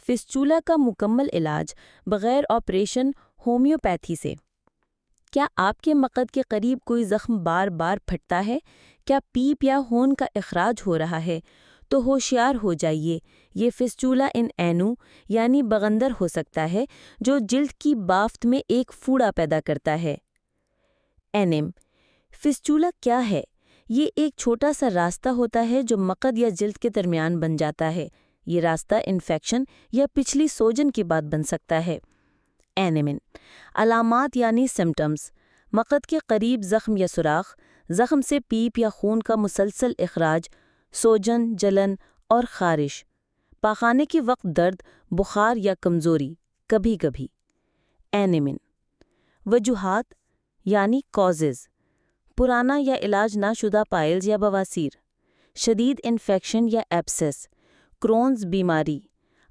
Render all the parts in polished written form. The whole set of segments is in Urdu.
فسچولا کا مکمل علاج بغیر آپریشن ہومیوپیتھی سے۔ کیا آپ کے مقعد کے قریب کوئی زخم بار بار پھٹتا ہے؟ کیا پیپ یا خون کا اخراج ہو رہا ہے؟ تو ہوشیار ہو جائیے، یہ فسچولا ان اینو یعنی بغندر ہو سکتا ہے جو جلد کی بافت میں ایک پھوڑا پیدا کرتا ہے۔ اینم فسچولا کیا ہے؟ یہ ایک چھوٹا سا راستہ ہوتا ہے جو مقعد یا جلد کے درمیان بن جاتا ہے۔ یہ راستہ انفیکشن یا پچھلی سوجن کے بعد بن سکتا ہے۔ اینمن علامات یعنی سمٹمز: مقعد کے قریب زخم یا سوراخ، زخم سے پیپ یا خون کا مسلسل اخراج، سوجن، جلن اور خارش، پاخانے کے وقت درد، بخار یا کمزوری کبھی کبھی۔ اینمن وجوہات یعنی کازز: پرانا یا علاج نہ شدہ پائلز یا بواسیر، شدید انفیکشن یا ایبسس، کرونز بیماری،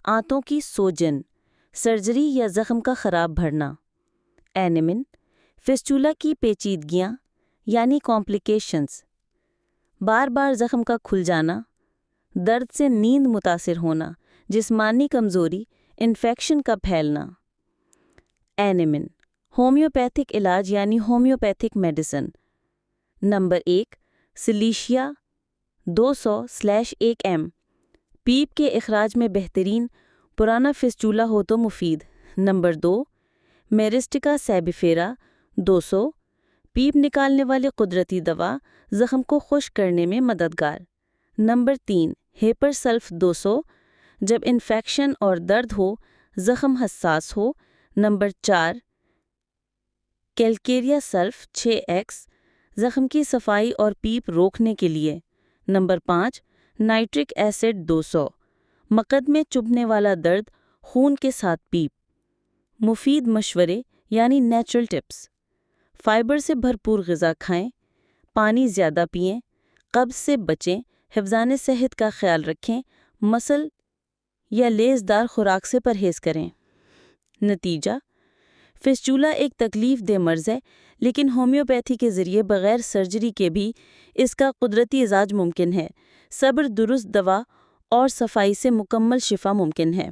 آنتوں کی سوجن، سرجری یا زخم کا خراب بھرنا۔ اینمن فسچولا کی پیچیدگیاں یعنی کمپلیکیشنز: بار بار زخم کا کھل جانا، درد سے نیند متاثر ہونا، جسمانی کمزوری، انفیکشن کا پھیلنا۔ اینمن ہومیوپیتھک علاج یعنی ہومیوپیتھک میڈیسن۔ نمبر 1 سلیشیا 200/1 m، پیپ کے اخراج میں بہترین، پرانا فسچولا ہو تو مفید۔ نمبر 2 میرسٹکا سیبیفیرا 200، پیپ نکالنے والی قدرتی دوا، زخم کو خشک کرنے میں مددگار۔ نمبر 3 ہیپر سلف 200، جب انفیکشن اور درد ہو، زخم حساس ہو۔ نمبر 4 کیلکیریا سلف 6x، زخم کی صفائی اور پیپ روکنے کے لیے۔ نمبر 5 نائٹرک ایسڈ 200، مقعد میں چبھنے والا درد، خون کے ساتھ پیپ۔ مفید مشورے یعنی نیچرل ٹپس: فائبر سے بھرپور غذا کھائیں، پانی زیادہ پئیں، قبض سے بچیں، حفظان صحت کا خیال رکھیں، مسل یا لیسدار خوراک سے پرہیز کریں۔ نتیجہ: فسچولا ایک تکلیف دہ مرض ہے، لیکن ہومیوپیتھی کے ذریعے بغیر سرجری کے بھی اس کا قدرتی علاج ممکن ہے۔ صبر، درست دوا اور صفائی سے مکمل شفا ممکن ہے۔